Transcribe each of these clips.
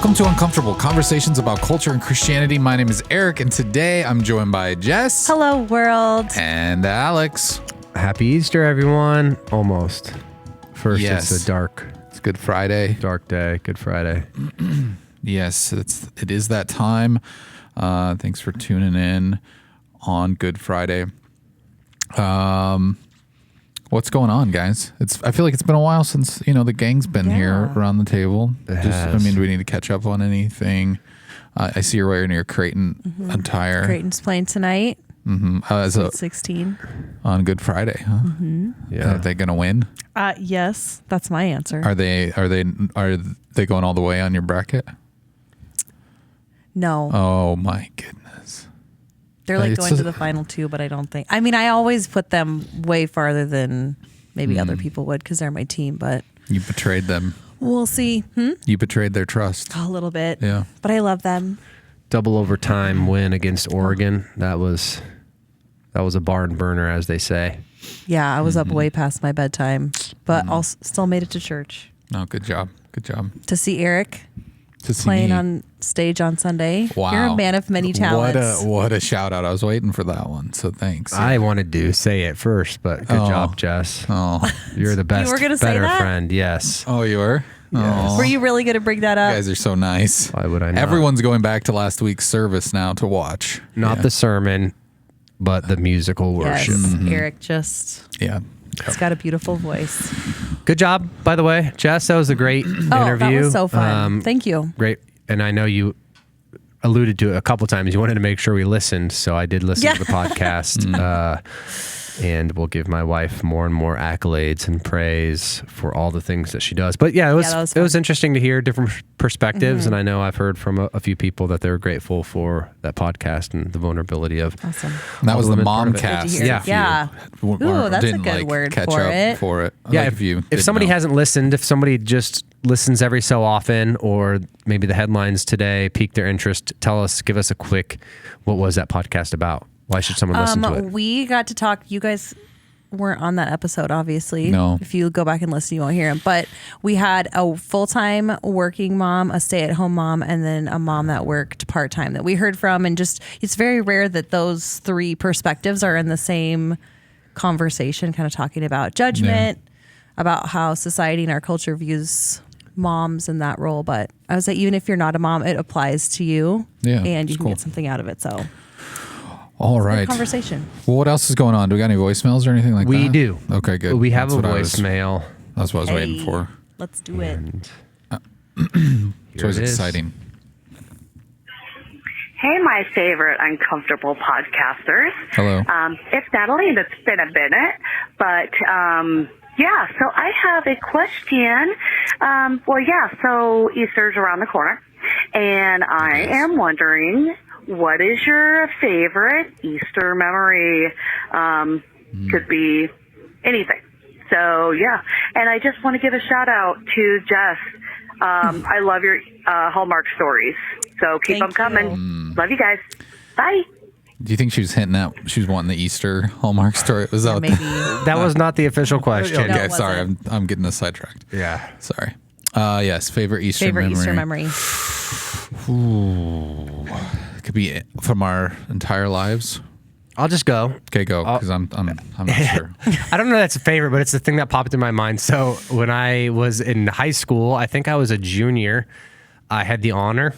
Welcome to Uncomfortable, conversations about culture and Christianity. My name is Eric, and today I'm joined by Jess. Hello, world. And Alex. Happy Easter, everyone. Almost. First, Yes. It's It's Good Friday. dark day. Good Friday. Yes, it is that time. Thanks for tuning in on Good Friday. What's going on, guys? I feel like it's been a while since the gang's been here around the table. Do we need to catch up on anything? I see you're wearing your Creighton attire. Creighton's playing tonight. As Sweet 16. on Good Friday, huh? Yeah. Are they gonna win? Yes, that's my answer. Are they going all the way on your bracket? No. Oh my goodness. They're like It's going to the final two, but I don't think. I mean, I always put them way farther than maybe other people would because they're my team, but You betrayed them. we'll see. You betrayed their trust. A little bit. Yeah. But I love them. Double overtime win against Oregon. That was a barn burner, as they say. Yeah, I was up way past my bedtime, but I'll still made it to church Oh, good job. Good job. to see Eric To see playing me. on stage on Sunday. Wow. You're a man of many talents. What a shout out. I was waiting for that one. So thanks. I wanted to say it first, but good job, Jess. Oh. You're the best, were gonna say better that? friend. Yes. Oh, you were? Yes. Oh. Were you really going to bring that You up? guys are so nice. Why would I not? Everyone's going back to last week's service now to watch. Not the sermon, but the musical Yes, worship. Eric just, Yeah. he's got a beautiful voice. Good job, by the way, Jess. That was a great interview. That was so fun. Thank you. Great. And I know you alluded to it a couple times. You wanted to make sure we listened. So I did listen to the podcast. And we'll give my wife more and more accolades and praise for all the things that she does. But yeah, it was interesting to hear different perspectives. And I know I've heard from a few people that they're grateful for that podcast and the vulnerability of. Awesome. That was the women part mom of it. cast. Good to hear. Yeah. Ooh, that's a good word catch for up it. for it. Yeah, Like if didn't somebody know. hasn't listened, if somebody just listens every so often, or maybe the headlines today piqued their interest, give us a quick, what was that podcast about? Why should someone listen to it? We got to talk. You guys weren't on that episode, obviously. No. If you go back and listen, you won't hear him. But we had a full-time working mom, a stay-at-home mom, and then a mom that worked part-time that we heard from. And just, it's very rare that those three perspectives are in the same conversation, kind of talking about judgment, about how society and our culture views moms in that role. But I was like, even if you're not a mom, it applies to you. Yeah, and you it's can cool. get something out of it. So All right. conversation. Well, what else is going on? Do we got any voicemails or anything like that? We do. Okay, good. We have That's a what I was- voicemail. That's what I was waiting Hey, for. Let's do it. And It's always it is. exciting. Hey, my favorite uncomfortable podcasters. Hello. It's Natalie, and it's been a minute, but yeah. So I have a question. So Easter's around the corner, and I am wondering, what is your favorite Easter memory? Could be anything. So yeah, and I just want to give a shout out to Jess. I love your Hallmark stories. So keep them Thank you. coming. Love you guys. Bye. Do you think she was hinting at she was wanting the Easter Hallmark story? Was that Maybe. that was not the official question. Okay, No, it sorry, wasn't. I'm getting us sidetracked. Yeah. Sorry. Yes, favorite Easter Favorite memory. Easter memory. Ooh, it could be from our entire lives. I'll just go. Okay, go because I'm not sure. I don't know if that's a favorite, but it's the thing that popped in my mind. So when I was in high school, I think I was a junior, I had the honor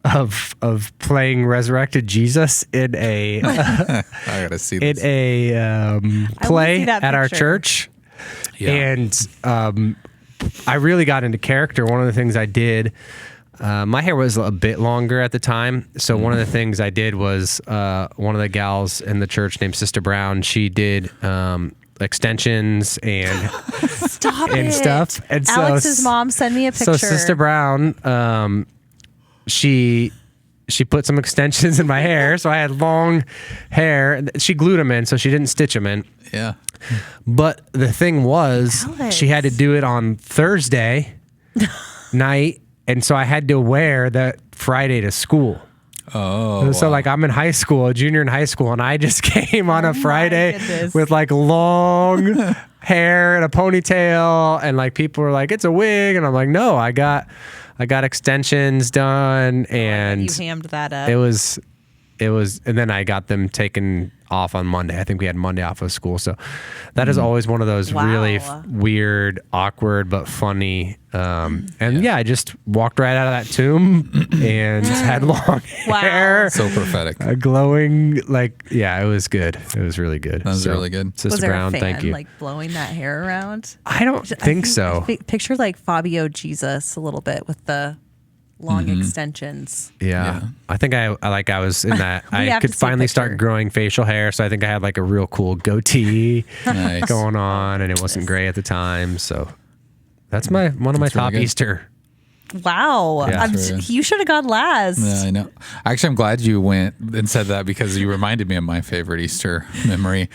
of playing Resurrected Jesus in a I gotta see in this. a see play that at our picture. church. Yeah. And I really got into character. One of the things I did, my hair was a bit longer at the time. So one of the things I did was one of the gals in the church named Sister Brown, she did extensions and Stop and it. stuff. And so Alex's mom sent me a picture. So Sister Brown, she put some extensions in my hair, so I had long hair. She glued them in, so she didn't stitch them in. Yeah. But the thing was, Alex. she had to do it on Thursday night, and so I had to wear that Friday to school. Oh. So like I'm in high school, a junior in high school, and I just came on a Friday goodness. with like long hair and a ponytail, and like people were like, "It's a wig," and I'm like, "No, I got I got extensions done, and you hammed that up. it was, and then I got them taken off on Monday. I think we had Monday off of school. So that is always one of those really weird, awkward, but funny. I just walked right out of that tomb and had long hair. So prophetic. Glowing, it was good. It was really good. That was really good. Sister was there Brown, a fan, thank you. like blowing that hair around? I don't think so. Picture like Fabio Jesus a little bit with the long extensions. Yeah. I think I was in that. I could finally start growing facial hair, so I think I had like a real cool goatee going on, and it wasn't gray at the time. So that's one of my top Easter. Wow. Yeah. You should have gone last. Yeah, I know. Actually, I'm glad you went and said that because you reminded me of my favorite Easter memory,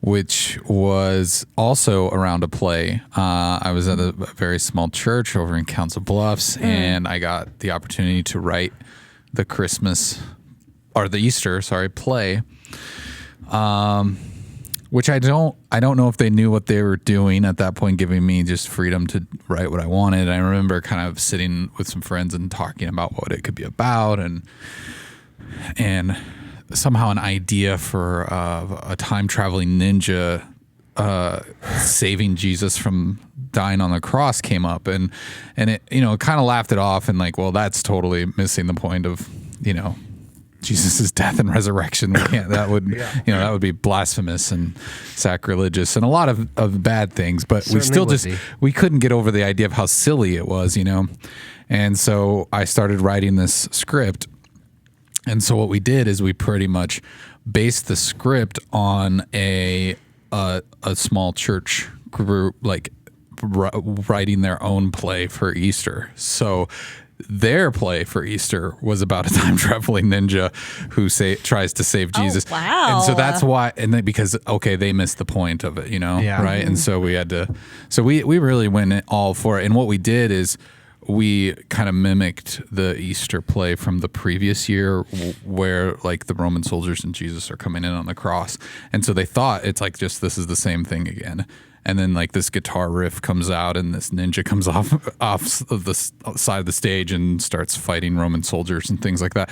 which was also around a play. I was at a very small church over in Council Bluffs, and I got the opportunity to write the Easter play. Which I don't know if they knew what they were doing at that point, giving me just freedom to write what I wanted. I remember kind of sitting with some friends and talking about what it could be about, and somehow an idea for a time traveling ninja saving Jesus from dying on the cross came up, and it kind of laughed it off and like, well, that's totally missing the point of Jesus' death and resurrection. We can't. That would that would be blasphemous and sacrilegious and a lot of bad things. But we still we couldn't get over the idea of how silly it was, And so I started writing this script. And so what we did is we pretty much based the script on a small church group writing their own play for Easter. So their play for Easter was about a time traveling ninja who tries to save Jesus. Oh, wow. And so that's why, and then because, they missed the point of it, right? And so we had to, we really went all for it. And what we did is we kind of mimicked the Easter play from the previous year where like the Roman soldiers and Jesus are coming in on the cross. And so they thought it's like this is the same thing again. And then like this guitar riff comes out and this ninja comes off of the side of the stage and starts fighting Roman soldiers and things like that.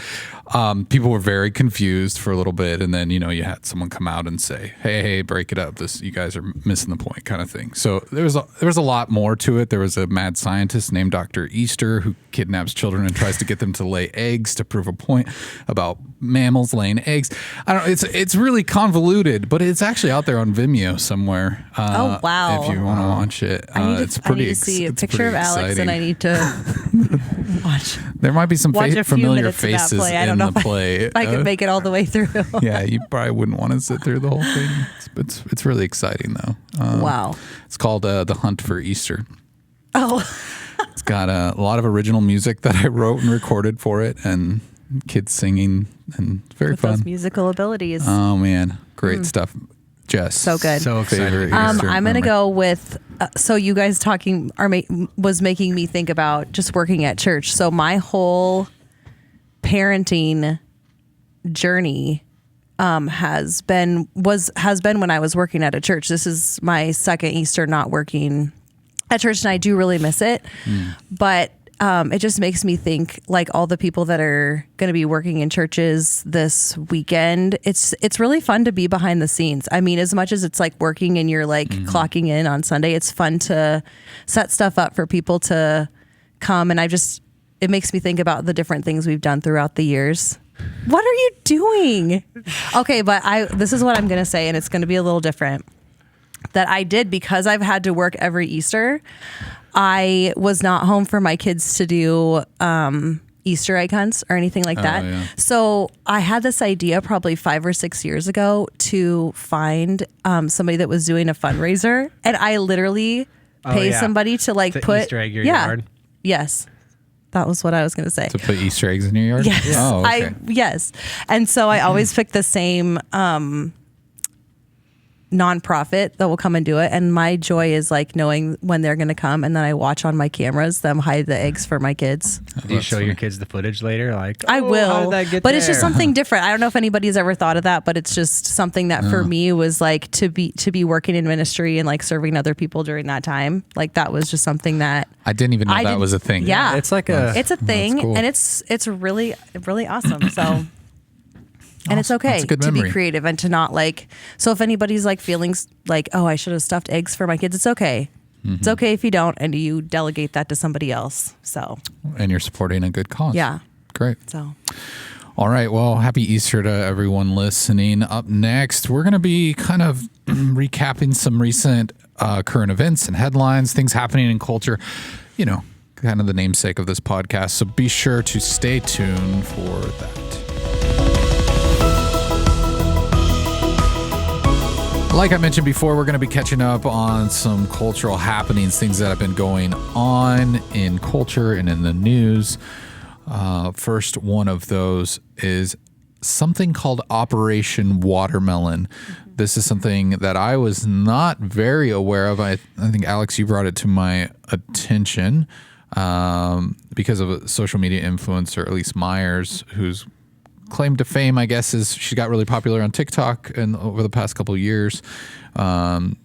People were very confused for a little bit. And then, you had someone come out and say, hey, break it up. You guys are missing the point kind of thing. So there was a lot more to it. There was a mad scientist named Dr. Easter who kidnaps children and tries to get them to lay eggs to prove a point about mammals laying eggs. I don't know. It's really convoluted, but it's actually out there on Vimeo somewhere. Oh, wow. If you want to watch it. It's pretty I need to see a picture of Alex and I need to watch. There might be some familiar faces in the play. If I could make it all the way through. Yeah, you probably wouldn't want to sit through the whole thing. It's really exciting though. Wow. It's called The Hunt for Easter. Oh. It's got a lot of original music that I wrote and recorded for it, and kids singing, and it's very fun. Those musical abilities. Oh man, great stuff. Jess, so good, so excited. I'm gonna go with. So you guys talking was making me think about just working at church. So my whole parenting journey has been when I was working at a church. This is my second Easter not working at church, and I do really miss it. But it just makes me think like all the people that are going to be working in churches this weekend. It's really fun to be behind the scenes. I mean, as much as it's like working and you're like clocking in on Sunday, it's fun to set stuff up for people to come. And it makes me think about the different things we've done throughout the years. What are you doing? Okay, but this is what I'm going to say, and it's going to be a little different. That I did because I've had to work every Easter. I was not home for my kids to do Easter egg hunts or anything like that. Yeah. So I had this idea probably 5 or 6 years ago to find somebody that was doing a fundraiser, and I literally pay somebody to like put Easter egg your yard. Yes. That was what I was going to say. To put Easter eggs in your yard? Yes. Oh, okay. Yes. And so I always pick the same nonprofit that will come and do it, and my joy is like knowing when they're going to come, and then I watch on my cameras them hide the eggs for my kids. Do you show your kids the footage later? Like, I will, how did that get but there? it's just something different. I don't know if anybody's ever thought of that, but it's just something that for me was like to be working in ministry and like serving other people during that time. Like that was just something that I didn't even know that was a thing. Yeah, it's like it's a thing, cool. and it's really awesome. So. And it's okay to be creative and to not like, so if anybody's like feeling like, oh, I should have stuffed eggs for my kids, it's okay. It's okay if you don't, and you delegate that to somebody else. So. And you're supporting a good cause. Yeah. Great. So. All right. Well, happy Easter to everyone listening. Up next, we're going to be kind of recapping some recent current events and headlines, things happening in culture, you know, kind of the namesake of this podcast. So be sure to stay tuned for that. Like I mentioned before, we're going to be catching up on some cultural happenings, things that have been going on in culture and in the news. First one of those is something called Operation Watermelon. This is something that I was not very aware of. I think, Alex, you brought it to my attention because of a social media influencer, Elise Myers, who's claim to fame, I guess, is she got really popular on TikTok and over the past couple of years.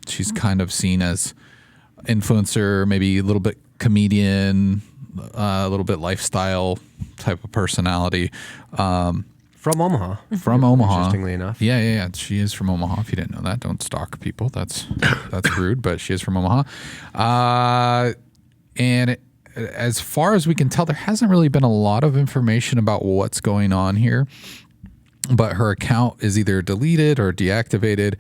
She's kind of seen as influencer, maybe a little bit comedian, a little bit lifestyle type of personality. From Omaha. From Omaha. Interestingly enough. Yeah. She is from Omaha. If you didn't know that, don't stalk people. That's rude, but she is from Omaha. And as far as we can tell, there hasn't really been a lot of information about what's going on here, but her account is either deleted or deactivated,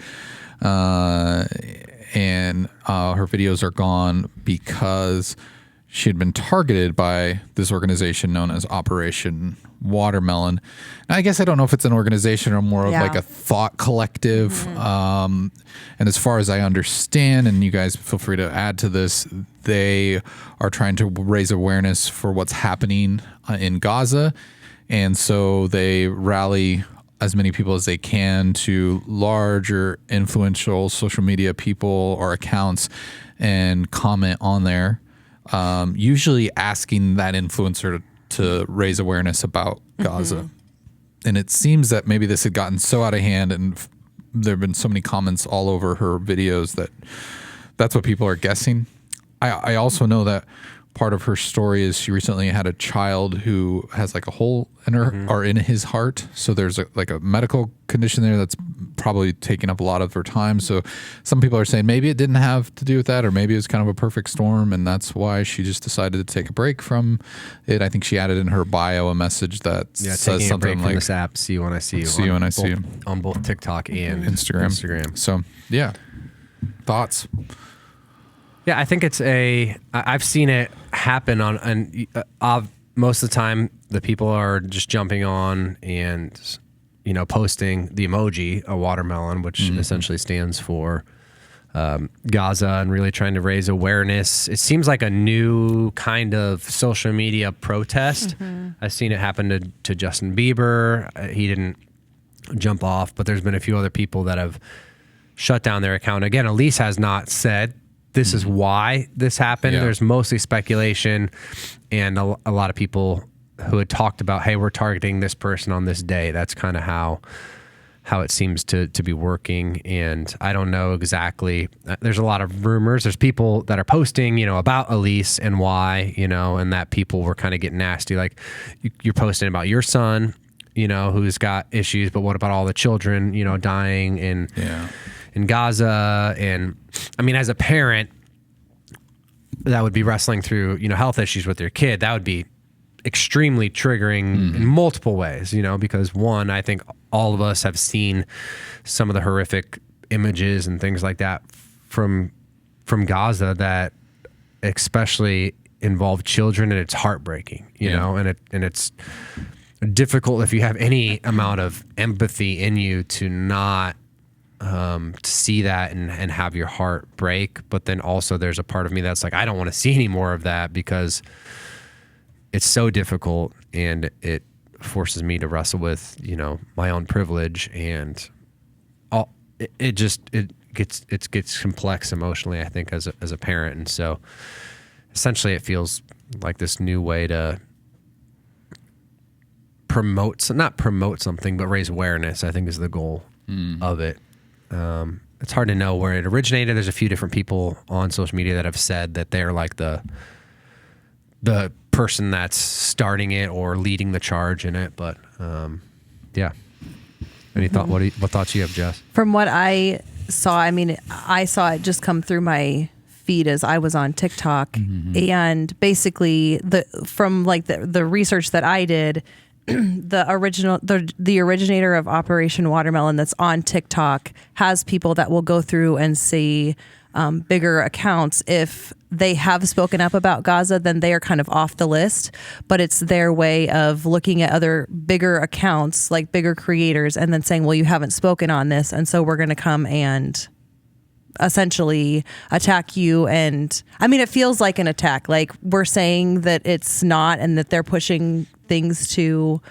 and her videos are gone because she had been targeted by this organization known as Operation Watermelon. And I guess I don't know if it's an organization or more of like a thought collective. And as far as I understand, and you guys feel free to add to this, they are trying to raise awareness for what's happening in Gaza. And so they rally as many people as they can to larger influential social media people or accounts and comment on there, usually asking that influencer to raise awareness about Gaza. And it seems that maybe this had gotten so out of hand and there have been so many comments all over her videos that that's what people are guessing. I also know that part of her story is she recently had a child who has like a hole in her or in his heart. So there's like a medical condition there that's probably taking up a lot of her time. So some people are saying maybe it didn't have to do with that, or maybe it was kind of a perfect storm, and that's why she just decided to take a break from it. I think she added in her bio a message that says something like, this app, see you when I see you. See you when I see you. On both TikTok and Instagram. So yeah, thoughts? Yeah, I think I've seen it happen and most of the time the people are just jumping on and, you know, posting the emoji, a watermelon, which essentially stands for Gaza, and really trying to raise awareness. It seems like a new kind of social media protest. I've seen it happen to Justin Bieber. He didn't jump off, but there's been a few other people that have shut down their account. Again, Elise has not said this is why this happened. There's mostly speculation and a lot of people who had talked about, hey, we're targeting this person on this day. That's kind of how it seems to be working. And I don't know exactly. There's a lot of rumors. There's people that are posting, you know, about Elise and why, you know, and that people were kind of getting nasty. Like you're posting about your son, you know, who's got issues, but what about all the children, you know, dying in Gaza? And I mean, as a parent that would be wrestling through, you know, health issues with their kid, that would be extremely triggering in multiple ways, you know, because one, I think all of us have seen some of the horrific images and things like that from Gaza that especially involve children, and it's heartbreaking, you know, and it's difficult if you have any amount of empathy in you to not to see that and have your heart break. But then also there's a part of me that's like, I don't want to see any more of that because it's so difficult, and it forces me to wrestle with, you know, my own privilege, and it gets complex emotionally, I think, as a parent. And so essentially it feels like this new way to not promote something, but raise awareness, I think, is the goal of it. It's hard to know where it originated. There's a few different people on social media that have said that they're like the person that's starting it or leading the charge in it. But yeah. Any thought? What thoughts you have, Jess? From what I saw, I mean, I saw it just come through my feed as I was on TikTok, and basically from the research that I did, the originator of Operation Watermelon that's on TikTok has people that will go through and see bigger accounts. If they have spoken up about Gaza, then they are kind of off the list, but it's their way of looking at other bigger accounts, like bigger creators, and then saying, well, you haven't spoken on this, and so we're going to come and essentially attack you. And I mean, it feels like an attack. Like, we're saying that it's not, and that they're pushing things to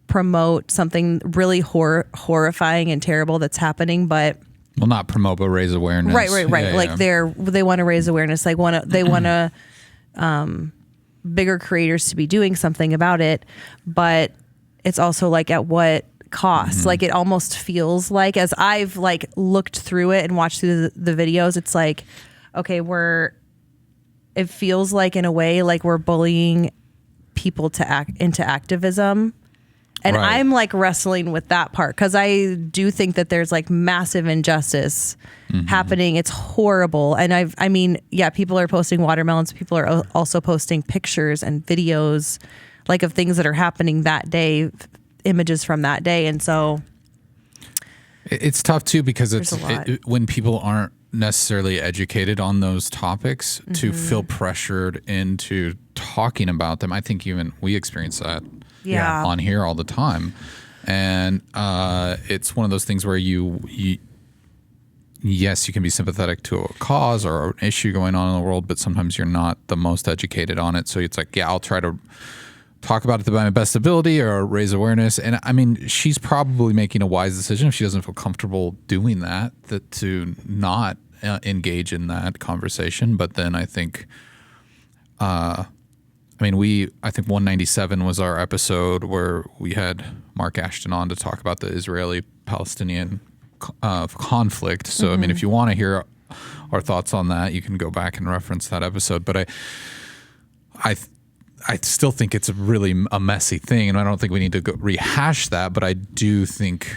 promote something really horrifying and terrible that's happening, but well, not promote, but raise awareness. Right. Like they want to raise awareness. They want bigger creators to be doing something about it, but it's also like at what cost? Like, it almost feels like, as I've like looked through it and watched through the videos, it's like, okay, it feels like in a way like we're bullying people to act into activism. And right. I'm like wrestling with that part, because I do think that there's like massive injustice happening. It's horrible. And I mean, people are posting watermelons. People are also posting pictures and videos like of things that are happening that day, images from that day. And so it's tough too, because when people aren't necessarily educated on those topics, to feel pressured into talking about them. I think even we experience that on here all the time. And it's one of those things where yes, you can be sympathetic to a cause or an issue going on in the world, but sometimes you're not the most educated on it. So it's like, I'll try to talk about it to my best ability or raise awareness. And I mean, she's probably making a wise decision if she doesn't feel comfortable doing that to not engage in that conversation. But then I think, I think 197 was our episode where we had Mark Ashton on to talk about the Israeli-Palestinian conflict. So, I mean, if you want to hear our thoughts on that, you can go back and reference that episode. But I still think it's a messy thing, and I don't think we need to rehash that. But I do think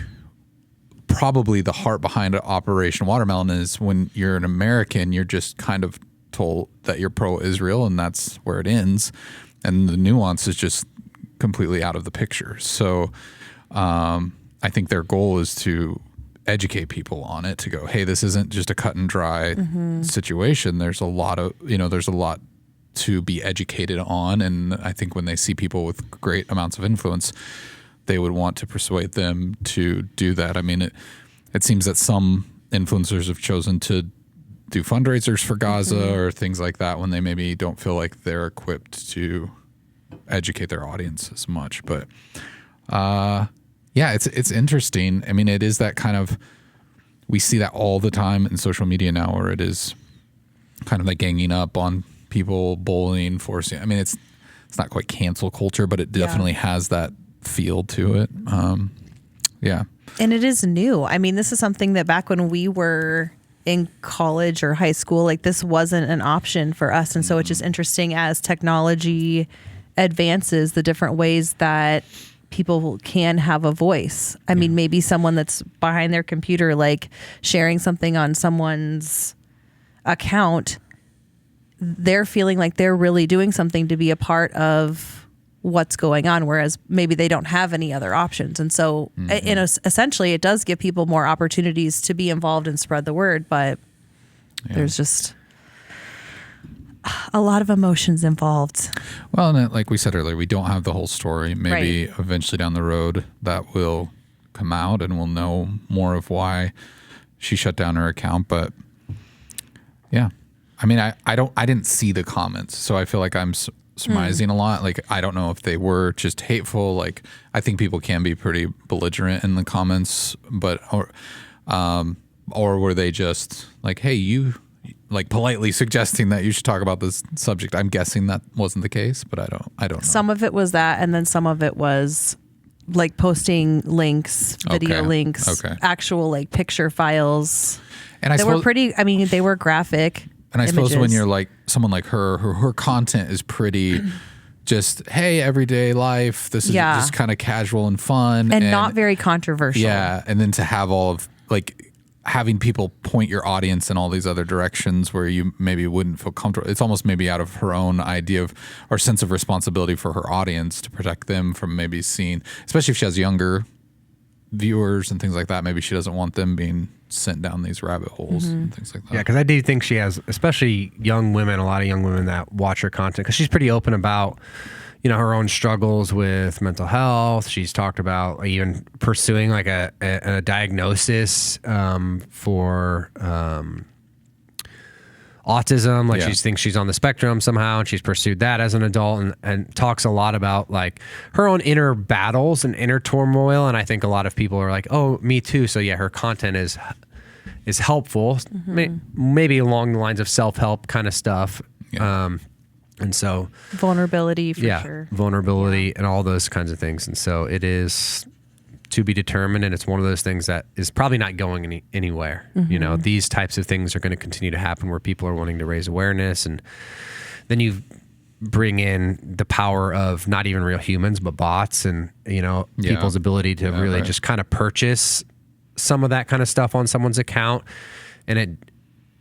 probably the heart behind Operation Watermelon is, when you're an American, you're just kind of told that you're pro-Israel, and that's where it ends, and the nuance is just completely out of the picture. So I think their goal is to educate people on it, to go, hey, this isn't just a cut and dry situation. There's a lot to be educated on, and I think when they see people with great amounts of influence, they would want to persuade them to do that. I mean, it seems that some influencers have chosen to do fundraisers for Gaza or things like that when they maybe don't feel like they're equipped to educate their audience as much. But it's interesting. I mean, it is that kind of, we see that all the time in social media now, where it is kind of like ganging up on people, bullying, forcing. I mean, it's not quite cancel culture, but it definitely has that feel to it. And it is new. I mean, this is something that back when we were in college or high school, like, this wasn't an option for us. And so it's just interesting as technology advances, the different ways that people can have a voice. I mean, maybe someone that's behind their computer, like sharing something on someone's account, they're feeling like they're really doing something to be a part of what's going on, whereas maybe they don't have any other options. And so essentially it does give people more opportunities to be involved and spread the word, but there's just a lot of emotions involved. Well, and like we said earlier, we don't have the whole story. Maybe eventually down the road that will come out and we'll know more of why she shut down her account. But yeah, I mean, I didn't see the comments, so I feel like I'm surmising a lot. Like, I don't know if they were just hateful. Like, I think people can be pretty belligerent in the comments, but or were they just like, hey, you like politely suggesting that you should talk about this subject? I'm guessing that wasn't the case, but I don't know. Some of it was that, and then some of it was like posting links, video links, actual like picture files. And they were pretty, I mean, they were graphic. And I suppose when you're like someone like her content is pretty just, hey, everyday life. This is just kind of casual and fun. And not very controversial. Yeah. And then to have all of like having people point your audience in all these other directions where you maybe wouldn't feel comfortable. It's almost maybe out of her own idea of or sense of responsibility for her audience to protect them from maybe seeing, especially if she has younger viewers and things like that. Maybe she doesn't want them being sent down these rabbit holes and things like that. Yeah, because I do think she has, especially young women, a lot of young women that watch her content, because she's pretty open about, you know, her own struggles with mental health. She's talked about even pursuing like a diagnosis for autism. Like she thinks she's on the spectrum somehow, and she's pursued that as an adult, and talks a lot about like her own inner battles and inner turmoil. And I think a lot of people are like, oh, me too. So yeah, her content is helpful, maybe along the lines of self-help kind of stuff. Yeah. And so vulnerability for sure. Vulnerability and all those kinds of things. And so it is to be determined, and it's one of those things that is probably not going anywhere. You know, these types of things are going to continue to happen where people are wanting to raise awareness, and then you bring in the power of not even real humans, but bots, and, you know, people's ability to really just kind of purchase some of that kind of stuff on someone's account. And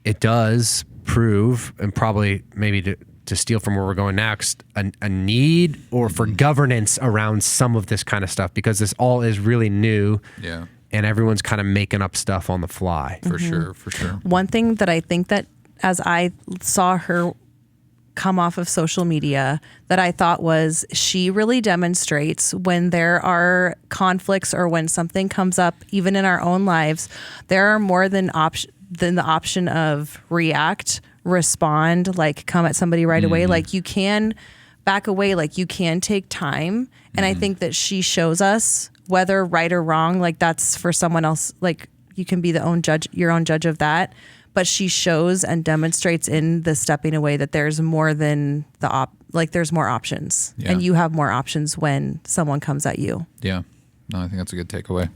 it does prove, and probably maybe to steal from where we're going next, a need or for governance around some of this kind of stuff, because this all is really new. Yeah. And everyone's kind of making up stuff on the fly. For sure. One thing that I think that as I saw her come off of social media that I thought was she really demonstrates when there are conflicts or when something comes up, even in our own lives, there are more than the option of react, respond, like come at somebody right away. Like you can back away, like you can take time. And I think that she shows us whether right or wrong, like that's for someone else. Like you can be your own judge of that. But she shows and demonstrates in the stepping away that there's more than there's more options, and you have more options when someone comes at you. Yeah. No, I think that's a good takeaway.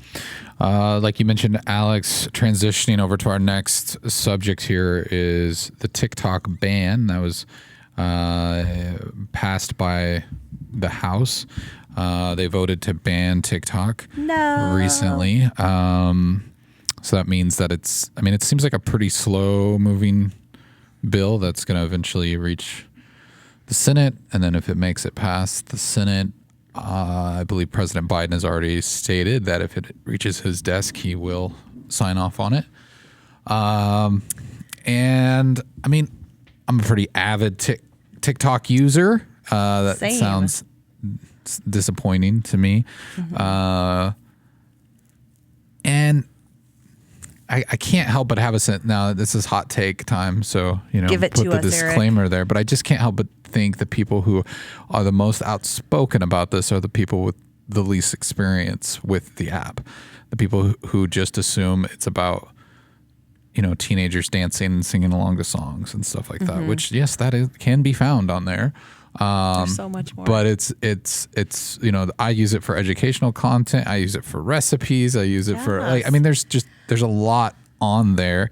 Like you mentioned, Alex, transitioning over to our next subject here is the TikTok ban that was passed by the House. They voted to ban TikTok recently. So that means that it seems like a pretty slow moving bill that's going to eventually reach the Senate. And then if it makes it past the Senate, I believe President Biden has already stated that if it reaches his desk, he will sign off on it. And I mean, I'm a pretty avid TikTok user. That Same. Sounds disappointing to me. And I can't help but have a sense. Now, this is hot take time, so give it put to the us, disclaimer Eric. there. But I just can't help but think the people who are the most outspoken about this are the people with the least experience with the app. The people who just assume it's about teenagers dancing and singing along to songs and stuff like that. Which can be found on there. There's so much more. But it's I use it for educational content. I use it for recipes. I use it for there's a lot on there.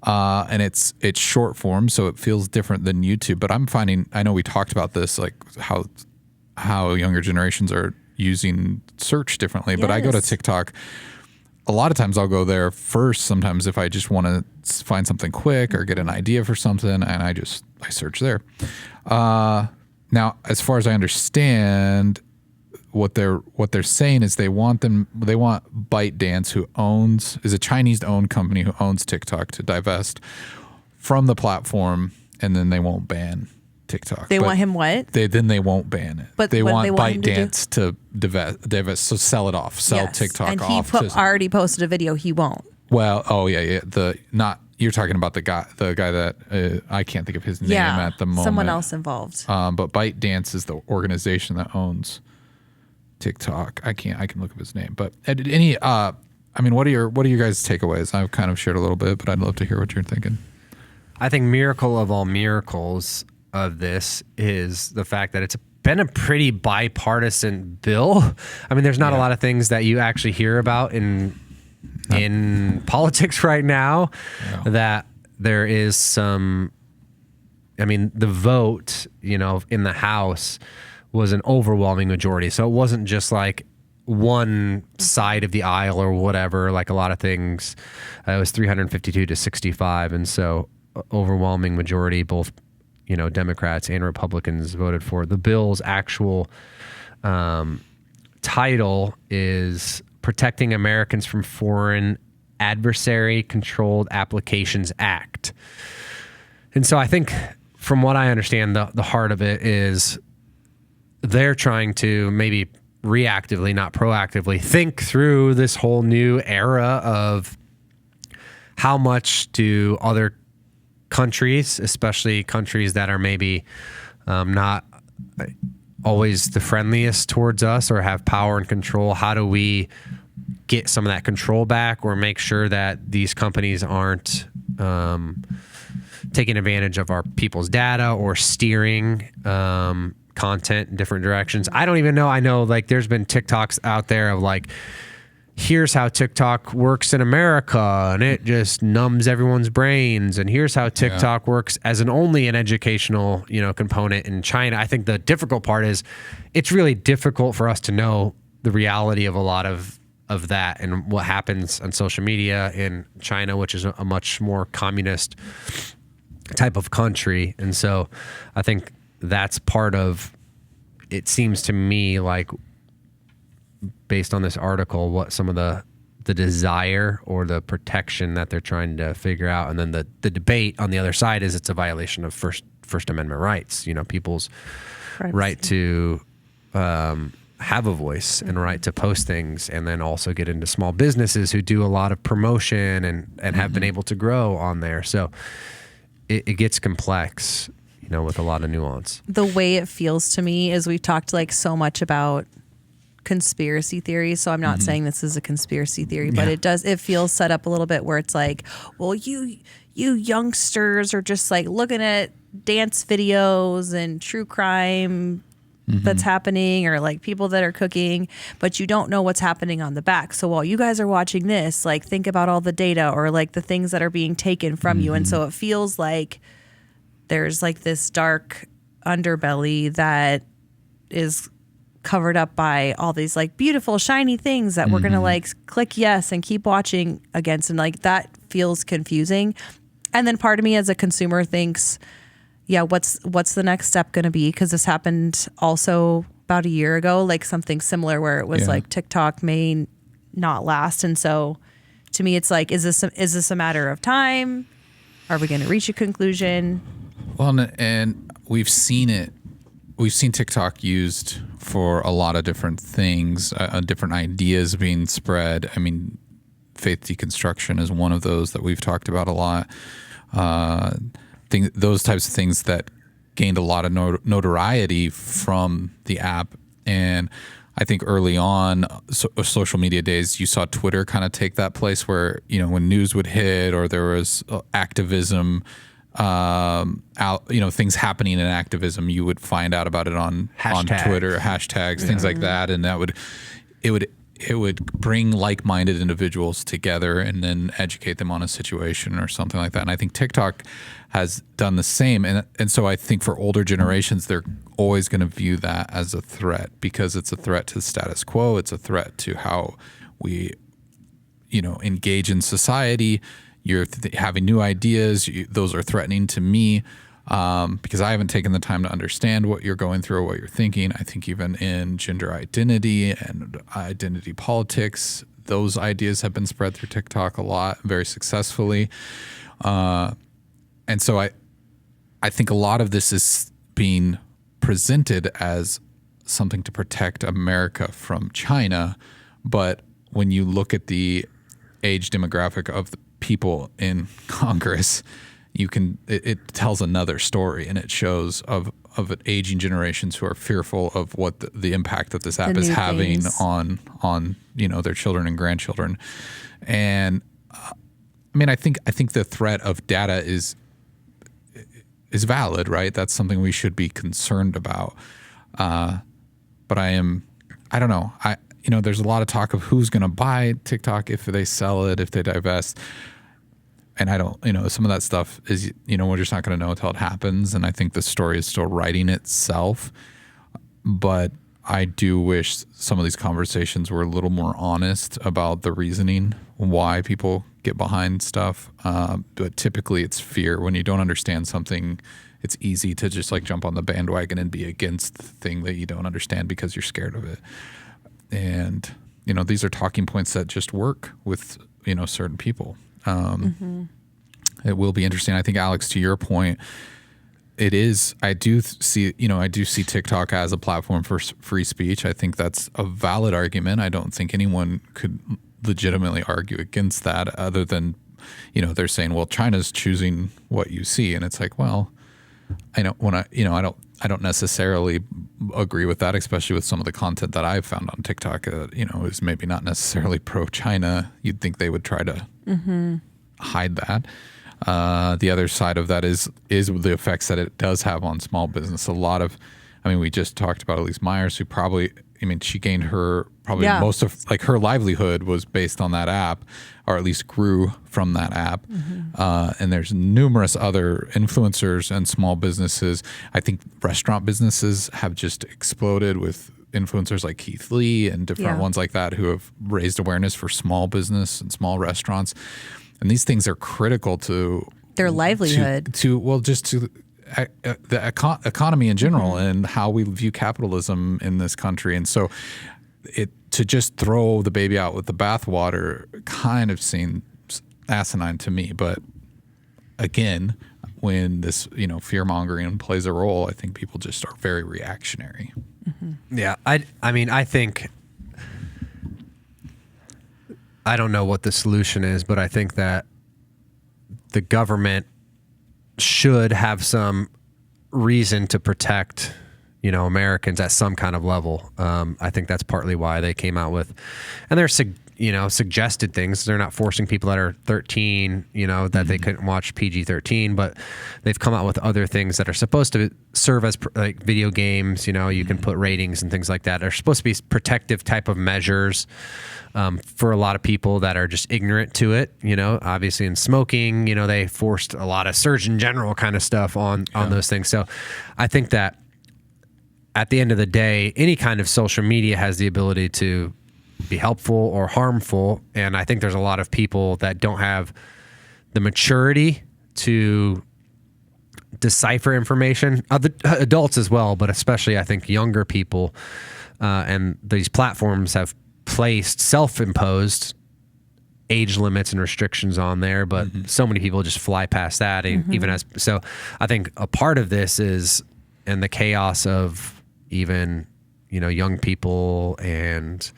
And it's short form, so it feels different than YouTube. But I'm finding, I know we talked about this, like how younger generations are using search differently. But I go to TikTok. A lot of times I'll go there first. Sometimes if I just want to find something quick or get an idea for something, and I search there. Now, as far as I understand, what they're saying is they want ByteDance, who is a Chinese-owned company who owns TikTok, to divest from the platform, and then they won't ban TikTok. They want him what? They won't ban it. But they want ByteDance to divest, so sell it off, TikTok and off. And he already posted a video. He won't. Well, you're talking about the guy that I can't think of his name at the moment. Someone else involved. But ByteDance is the organization that owns TikTok. I can look up his name, but I mean, what are your guys' takeaways? I've kind of shared a little bit, but I'd love to hear what you're thinking. I think miracle of all miracles of this is the fact that it's been a pretty bipartisan bill. I mean, there's not a lot of things that you actually hear about in politics right now that there is some. I mean, the vote, in the House was an overwhelming majority. So it wasn't just like one side of the aisle or whatever, like a lot of things. It was 352 to 65. And so overwhelming majority, both, Democrats and Republicans voted for. The bill's actual title is Protecting Americans from Foreign Adversary Controlled Applications Act. And so I think from what I understand, the heart of it is they're trying to maybe reactively, not proactively, think through this whole new era of how much do other countries, especially countries that are maybe not always the friendliest towards us or have power and control, how do we get some of that control back or make sure that these companies aren't taking advantage of our people's data or steering content in different directions. I don't even know. I know like there's been TikToks out there of like, here's how TikTok works in America and it just numbs everyone's brains. And here's how TikTok works as only an educational, component in China. I think the difficult part is it's really difficult for us to know the reality of a lot of that and what happens on social media in China, which is a much more communist type of country. And so I think that's part of, it seems to me like based on this article, what some of the desire or the protection that they're trying to figure out. And then the debate on the other side is it's a violation of First Amendment rights, people's right to have a voice and right to post things, and then also get into small businesses who do a lot of promotion and have been able to grow on there. So it gets complex, with a lot of nuance. The way it feels to me is we've talked like so much about conspiracy theories. So I'm not saying this is a conspiracy theory, but it feels set up a little bit where it's like, well, you youngsters are just like looking at dance videos and true crime that's happening, or like people that are cooking, but you don't know what's happening on the back. So while you guys are watching this, like think about all the data or like the things that are being taken from you. And so it feels like there's like this dark underbelly that is covered up by all these like beautiful shiny things that we're going to like click yes and keep watching against. And like that feels confusing. And then part of me as a consumer thinks, yeah, what's the next step going to be? Because this happened also about a year ago, like something similar where it was like TikTok may not last. And so to me, it's like, is this a matter of time? Are we going to reach a conclusion? Well, and we've seen it. We've seen TikTok used for a lot of different things, different ideas being spread. I mean, faith deconstruction is one of those that we've talked about a lot. Those types of things that gained a lot of notoriety from the app. And I think early on, social media days, you saw Twitter kind of take that place where, when news would hit or there was activism, things happening in activism, you would find out about it on Twitter, hashtags, things like that. And it would bring like-minded individuals together and then educate them on a situation or something like that. And I think TikTok has done the same. And so I think for older generations, they're always going to view that as a threat because it's a threat to the status quo. It's a threat to how we, engage in society. You're having new ideas. Those are threatening to me because I haven't taken the time to understand what you're going through or what you're thinking. I think even in gender identity and identity politics, those ideas have been spread through TikTok a lot, very successfully. And so I think a lot of this is being presented as something to protect America from China. But when you look at the age demographic of the people in Congress, it tells another story, and it shows of an aging generations who are fearful of what the impact that this app is having on their children and grandchildren. And I mean, I think the threat of data is valid, right? That's something we should be concerned about. But I don't know. There's a lot of talk of who's going to buy TikTok if they sell it, if they divest. And I don't, some of that stuff is, we're just not going to know until it happens. And I think the story is still writing itself. But I do wish some of these conversations were a little more honest about the reasoning, why people get behind stuff. But typically it's fear. When you don't understand something, it's easy to just like jump on the bandwagon and be against the thing that you don't understand because you're scared of it. And, these are talking points that just work with, certain people. It will be interesting. I think, Alex, to your point, it is. I do see TikTok as a platform for free speech. I think that's a valid argument. I don't think anyone could legitimately argue against that, other than, they're saying, well, China's choosing what you see, and it's like, well, I don't necessarily agree with that, especially with some of the content that I've found on TikTok. Is maybe not necessarily pro-China. You'd think they would try to hide that. The other side of that is the effects that it does have on small business. We just talked about Elise Myers, who she gained most of her livelihood was based on that app, or at least grew from that app. And there's numerous other influencers and small businesses. I think restaurant businesses have just exploded with influencers like Keith Lee and different ones like that who have raised awareness for small business and small restaurants. And these things are critical to their livelihood, to the economy in general and how we view capitalism in this country. And so to just throw the baby out with the bathwater kind of seems asinine to me. But again, when this, fear mongering plays a role, I think people just are very reactionary. Yeah. I think, I don't know what the solution is, but I think that the government should have some reason to protect, Americans at some kind of level. I think that's partly why they came out with, and they're suggested things. They're not forcing people that are 13, that they couldn't watch PG-13, but they've come out with other things that are supposed to serve as like video games. You can put ratings and things like that. They're supposed to be protective type of measures for a lot of people that are just ignorant to it. Obviously in smoking, they forced a lot of Surgeon General kind of stuff on those things. So I think that at the end of the day, any kind of social media has the ability to be helpful or harmful. And I think there's a lot of people that don't have the maturity to decipher information, adults as well, but especially I think younger people. And these platforms have placed self-imposed age limits and restrictions on there, but so many people just fly past that. So I think a part of this is, and the chaos of even, young people and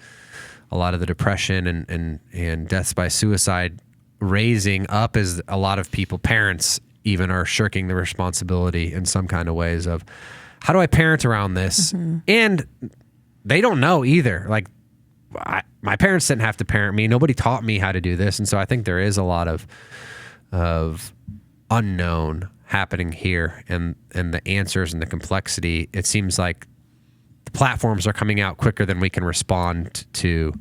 a lot of the depression and deaths by suicide raising up, as a lot of people, parents even, are shirking the responsibility in some kind of ways of, how do I parent around this? And they don't know either. Like, my parents didn't have to parent me. Nobody taught me how to do this. And so I think there is a lot of unknown happening here, and the answers and the complexity. It seems like the platforms are coming out quicker than we can respond to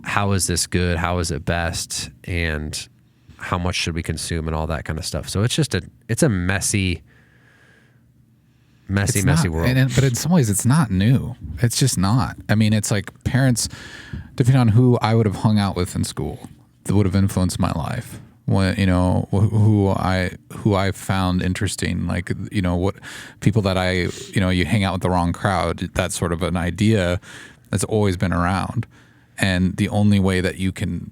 how is this good, how is it best, and how much should we consume, and all that kind of stuff. So it's just it's a messy world. But in some ways it's not new. It's just not. It's like parents, depending on who I would have hung out with in school, that would have influenced my life. When, who I found interesting, like, what people that you hang out with the wrong crowd, that's sort of an idea that's always been around. And the only way that you can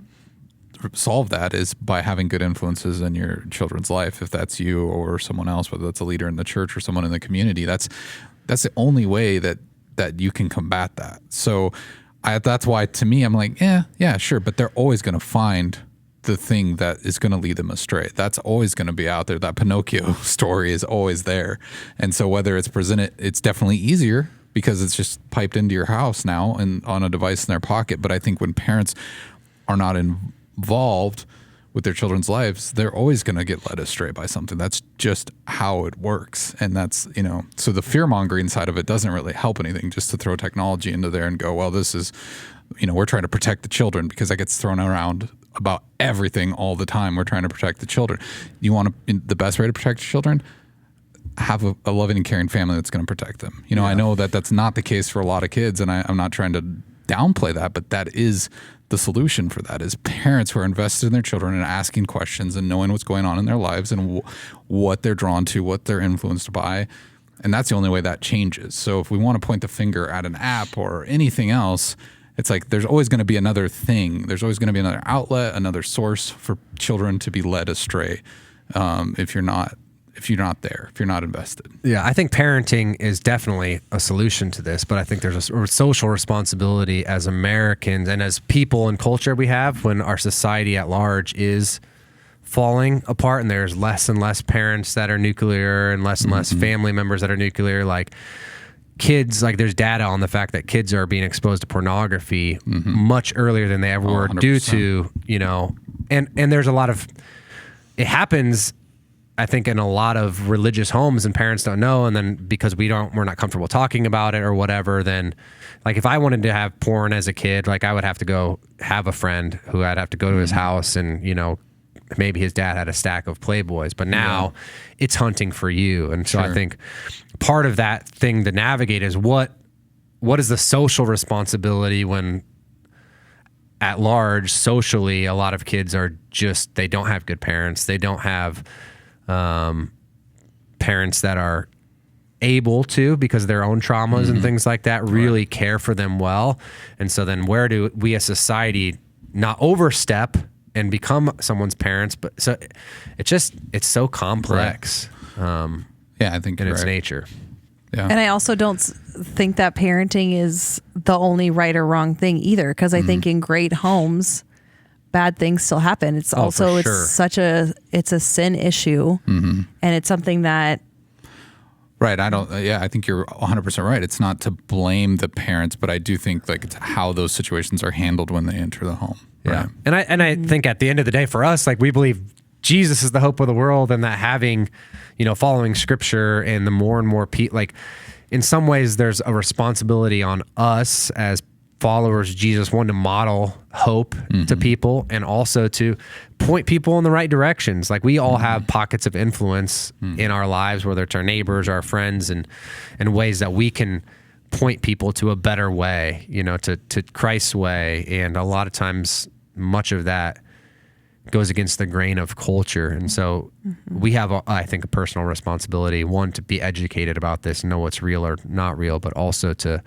solve that is by having good influences in your children's life. If that's you or someone else, whether that's a leader in the church or someone in the community, that's the only way that you can combat that. So that's why, to me, I'm like, yeah, sure. But they're always going to find the thing that is going to lead them astray. That's always going to be out there. That Pinocchio story is always there. And so whether it's presented, it's definitely easier because it's just piped into your house now and on a device in their pocket. But I think when parents are not involved with their children's lives, they're always going to get led astray by something. That's just how it works. And that's, so the fear mongering side of it doesn't really help anything, just to throw technology into there and go, well, this is, we're trying to protect the children, because that gets thrown around about everything all the time. We're trying to protect the children. You want the best way to protect your children? Have a loving and caring family that's going to protect them. I know that that's not the case for a lot of kids, and I'm not trying to downplay that, but that is the solution for that, is parents who are invested in their children and asking questions and knowing what's going on in their lives and what they're drawn to, what they're influenced by. And that's the only way that changes. So if we want to point the finger at an app or anything else, it's like there's always going to be another thing. There's always going to be another outlet, another source for children to be led astray if you're not there, if you're not invested. Yeah, I think parenting is definitely a solution to this, but I think there's a social responsibility as Americans and as people and culture we have when our society at large is falling apart and there's less and less parents that are nuclear and less family members that are nuclear. Like kids, like there's data on the fact that kids are being exposed to pornography much earlier than they ever were 100%. due to, and there's a lot of, it happens, I think, in a lot of religious homes, and parents don't know. And then because we're not comfortable talking about it or whatever, then like if I wanted to have porn as a kid, like I would have to go have a friend who I'd have to go to his house and, maybe his dad had a stack of Playboys, but now it's hunting for you. And so I think part of that thing to navigate is what is the social responsibility when at large socially, a lot of kids are just, they don't have good parents. They don't have parents that are able to, because of their own traumas and things like that, really care for them well. And so then where do we as society not overstep and become someone's parents? But so it's so complex. I think in its nature. Yeah. And I also don't think that parenting is the only right or wrong thing either, because I think in great homes, bad things still happen. It's also, it's a sin issue, and it's something that. Right. I think you're 100% right. It's not to blame the parents, but I do think like it's how those situations are handled when they enter the home. Yeah. Right? And I think at the end of the day for us, like we believe Jesus is the hope of the world, and that having, following scripture and the more and more people, like in some ways there's a responsibility on us as followers of Jesus, one, to model hope to people and also to point people in the right directions. Like we all have pockets of influence in our lives, whether it's our neighbors, our friends, and ways that we can point people to a better way, to Christ's way. And a lot of times much of that goes against the grain of culture. And so we have, I think, a personal responsibility, one, to be educated about this and know what's real or not real, but also to,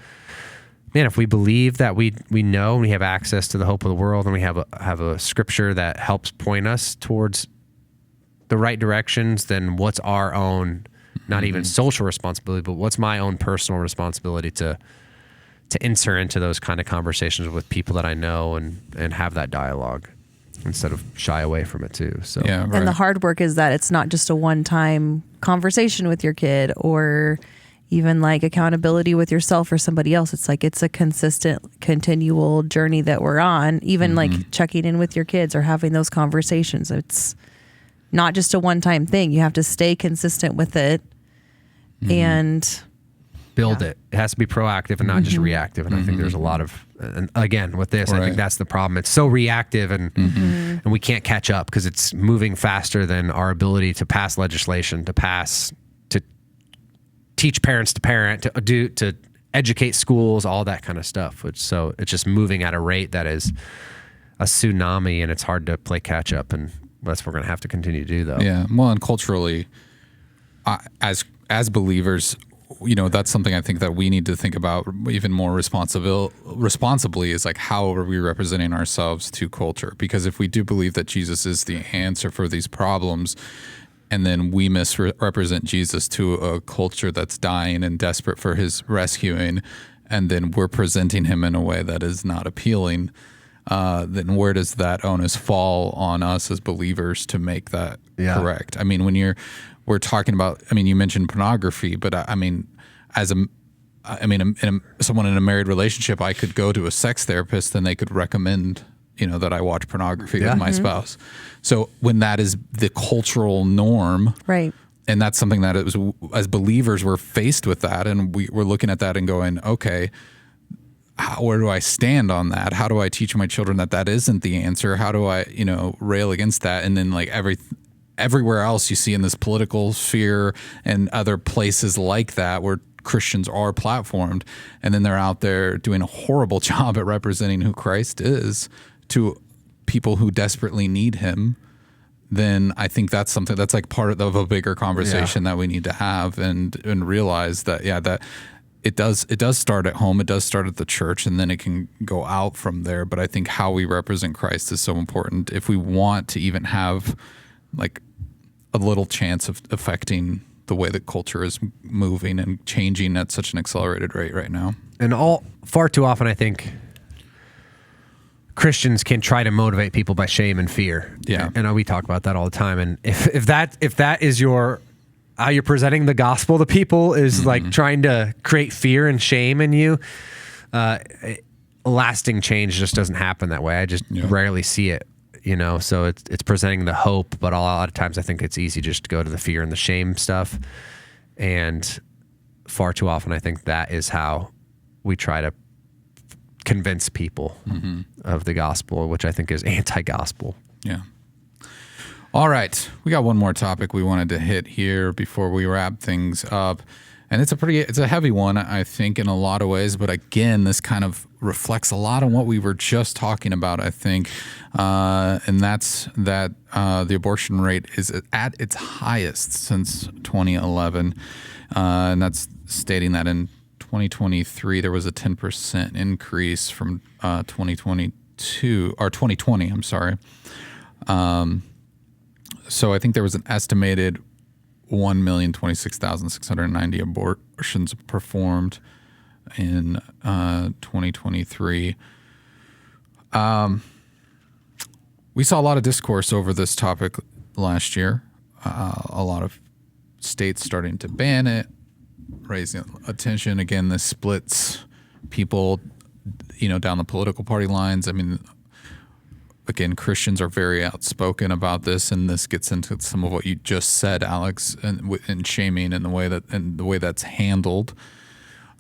if we believe that we know and we have access to the hope of the world, and we have a scripture that helps point us towards the right directions, then what's our own, not even social responsibility, but what's my own personal responsibility to enter into those kind of conversations with people that I know and have that dialogue instead of shy away from it too. So And the hard work is that it's not just a one-time conversation with your kid or even like accountability with yourself or somebody else. It's like it's a consistent, continual journey that we're on, even like checking in with your kids or having those conversations. It's not just a one-time thing. You have to stay consistent with it and build it. It has to be proactive and not just reactive. And I think there's a lot of, and again, with this, I think that's the problem. It's so reactive and we can't catch up because it's moving faster than our ability to pass legislation, to teach parents to parent, to educate schools, all that kind of stuff. So it's just moving at a rate that is a tsunami, and it's hard to play catch up. And that's what we're going to have to continue to do, though. Yeah. Well, and culturally, as believers, that's something I think that we need to think about even more responsibly is like, how are we representing ourselves to culture? Because if we do believe that Jesus is the answer for these problems, and then we misrepresent Jesus to a culture that's dying and desperate for his rescuing, and then we're presenting him in a way that is not appealing, then where does that onus fall on us as believers to make that correct? I mean, we're talking about, I mean, you mentioned pornography, but I mean, someone in a married relationship, I could go to a sex therapist and they could recommend, that I watch pornography with my spouse. So when that is the cultural norm, right. And that's something that it was, as believers, we're faced with that, and we're looking at that and going, okay, where do I stand on that? How do I teach my children that isn't the answer? How do I, rail against that? And then like everywhere else you see in this political sphere and other places like that where Christians are platformed, and then they're out there doing a horrible job at representing who Christ is to people who desperately need him, then I think that's something that's like part of a bigger conversation that we need to have and realize that, that it does start at home. It does start at the church, and then it can go out from there. But I think how we represent Christ is so important if we want to even have like a little chance of affecting the way that culture is moving and changing at such an accelerated rate right now. And far too often, I think Christians can try to motivate people by shame and fear. Yeah. And we talk about that all the time. And if that is how you're presenting the gospel to people is like trying to create fear and shame in you, lasting change just doesn't happen that way. I just rarely see it, so it's presenting the hope, but a lot of times I think it's easy just to go to the fear and the shame stuff. And far too often, I think that is how we try to convince people of the gospel, which I think is anti-gospel. Yeah. All right. We got one more topic we wanted to hit here before we wrap things up. And it's a heavy one, I think, in a lot of ways. But again, this kind of reflects a lot on what we were just talking about, I think. And that's that the abortion rate is at its highest since 2011. And that's stating that in 2023, there was a 10% increase from 2020, I'm sorry. So I think there was an estimated 1,026,690 abortions performed in 2023. We saw a lot of discourse over this topic last year. A lot of states starting to ban it, raising attention. Again, this splits people, down the political party lines. I mean, again, Christians are very outspoken about this, and this gets into some of what you just said, Alex, and shaming and the way that's handled.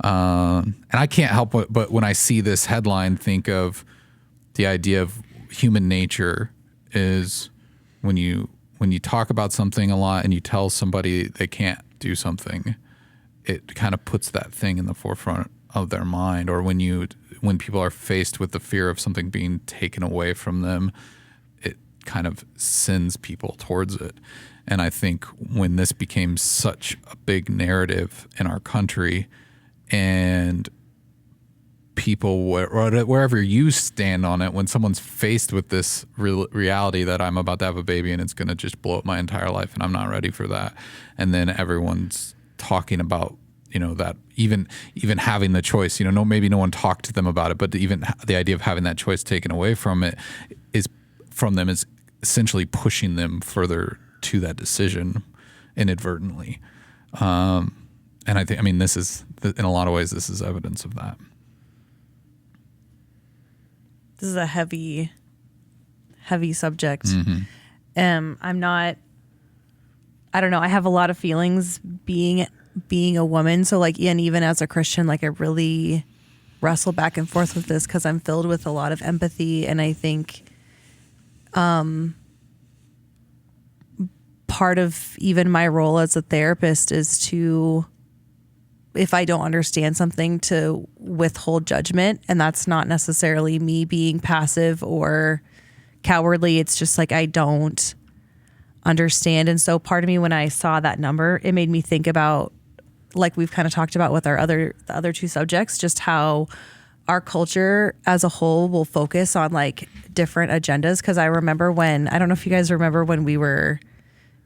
And I can't help but when I see this headline, think of the idea of human nature is when you talk about something a lot and you tell somebody they can't do something, it kind of puts that thing in the forefront of their mind. Or when people are faced with the fear of something being taken away from them, it kind of sends people towards it. And I think when this became such a big narrative in our country, and people, wherever you stand on it, when someone's faced with this reality that I'm about to have a baby and it's going to just blow up my entire life and I'm not ready for that, and then everyone's talking about that even having the choice, maybe no one talked to them about it, but even the idea of having that choice taken away from them is essentially pushing them further to that decision inadvertently. And this is, in a lot of ways, this is evidence of that. This is a heavy subject. I don't know. I have a lot of feelings being a woman. So and even as a Christian, I really wrestle back and forth with this because I'm filled with a lot of empathy. And I think part of even my role as a therapist is to, if I don't understand something, to withhold judgment. And that's not necessarily me being passive or cowardly. It's just I don't understand. And so part of me, when I saw that number, it made me think about, we've kind of talked about with the other two subjects, just how our culture as a whole will focus on different agendas. Cause I remember I don't know if you guys remember when we were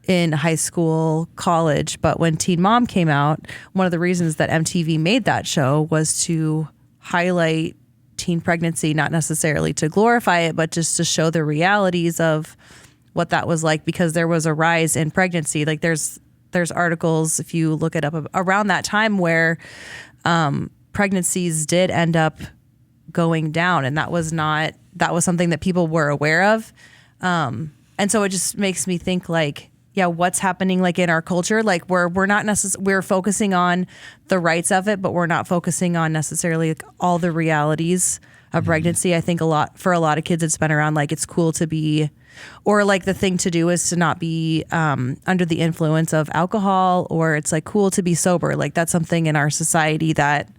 in high school, college, but when Teen Mom came out, one of the reasons that MTV made that show was to highlight teen pregnancy, not necessarily to glorify it, but just to show the realities of what that was like, because there was a rise in pregnancy. Like there's articles, if you look it up, around that time where pregnancies did end up going down, and that was something that people were aware of. And so it just makes me think like, yeah, what's happening like in our culture? Like we're not we're focusing on the rights of it, but we're not focusing on necessarily like all the realities of pregnancy. I think for a lot of kids, it's been around like it's cool to be, or like the thing to do is to not be under the influence of alcohol, or it's like cool to be sober. Like that's something in our society that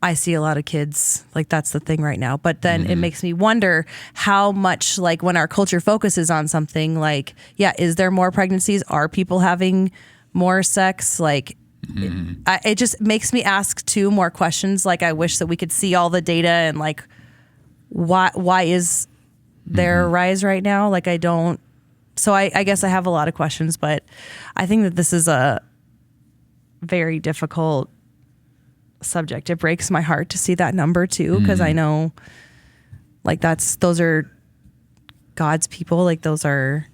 I see a lot of kids, like that's the thing right now. But then it makes me wonder how much, like when our culture focuses on something like, yeah, is there more pregnancies? Are people having more sex? Like it just makes me ask two more questions. Like I wish that we could see all the data and like, why is there a rise right now? Like I don't, so I guess I have a lot of questions, but I think that this is a very difficult subject. It breaks my heart to see that number too, because I know like those are God's people, like those are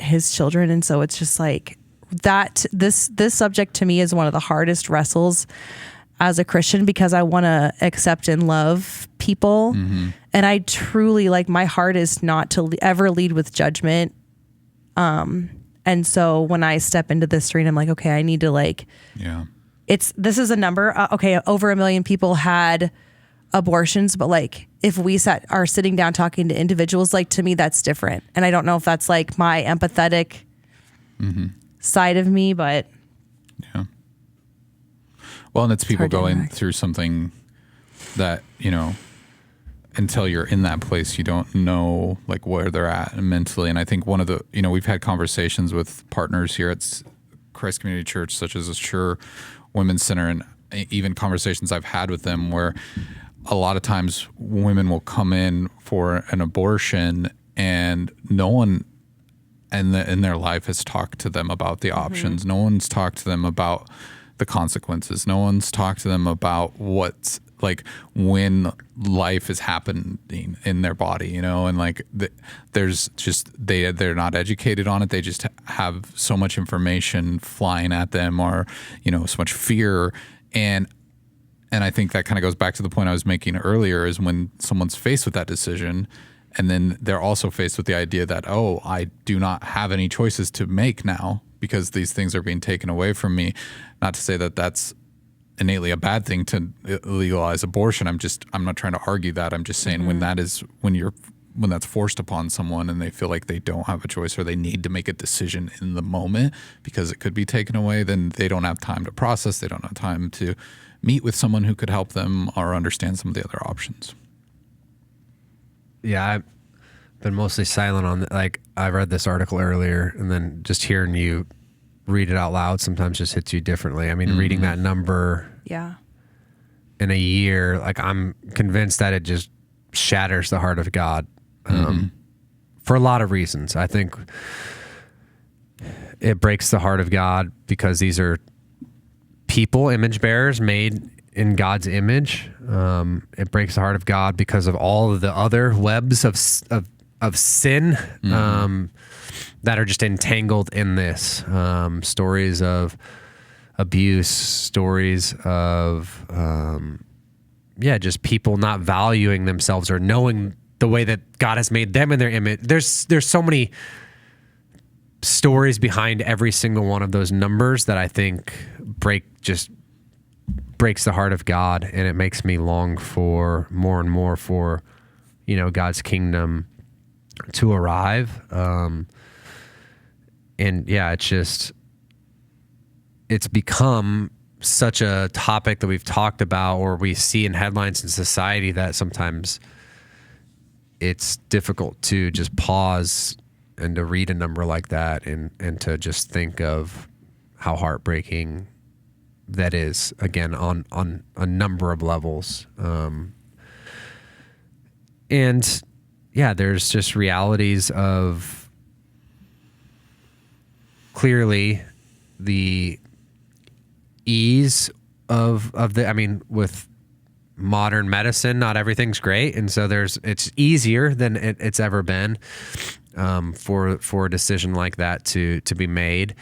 his children. And so it's just like that this subject to me is one of the hardest wrestles as a Christian, because I want to accept and love people. And I truly, like, my heart is not to ever lead with judgment. And so when I step into this arena, I'm like, okay, I need to like, this is a number. Okay, over 1 million people had abortions, but like if we are sitting down talking to individuals, like to me that's different. And I don't know if that's like my empathetic side of me, but well, and it's people going through something that, you know, until you're in that place, you don't know like where they're at mentally. And I think one of the, you know, we've had conversations with partners here at Christ Community Church, such as Assure Women's Center, and even conversations I've had with them where a lot of times women will come in for an abortion and no one in their life has talked to them about the options. No one's talked to them about the consequences. No one's talked to them about what's like when life is happening in their body, you know, and like there's just they're not educated on it. They just have so much information flying at them, or, you know, so much fear. And I think that kind of goes back to the point I was making earlier, is when someone's faced with that decision, and then they're also faced with the idea that, oh, I do not have any choices to make now because these things are being taken away from me. Not to say that that's innately a bad thing to legalize abortion. I'm not trying to argue that. I'm just saying when that's forced upon someone and they feel like they don't have a choice, or they need to make a decision in the moment because it could be taken away, then they don't have time to process. They don't have time to meet with someone who could help them or understand some of the other options. Yeah, I've been mostly silent on like I read this article earlier, and then just hearing you read it out loud sometimes just hits you differently. I mean, reading that number in a year, like I'm convinced that it just shatters the heart of God for a lot of reasons. I think it breaks the heart of God because these are people, image bearers made in God's image. It breaks the heart of God because of all of the other webs of sin that are just entangled in this. Stories of abuse, stories of just people not valuing themselves or knowing the way that God has made them in their image. There's so many stories behind every single one of those numbers that I think breaks the heart of God, and it makes me long for more and more for, you know, God's kingdom to arrive. And yeah, it's become such a topic that we've talked about or we see in headlines in society that sometimes it's difficult to just pause and to read a number like that and to just think of how heartbreaking that is, again, on a number of levels. And yeah, there's just realities of clearly the ease with modern medicine, not everything's great, and so it's easier than it's ever been for a decision like that to be made,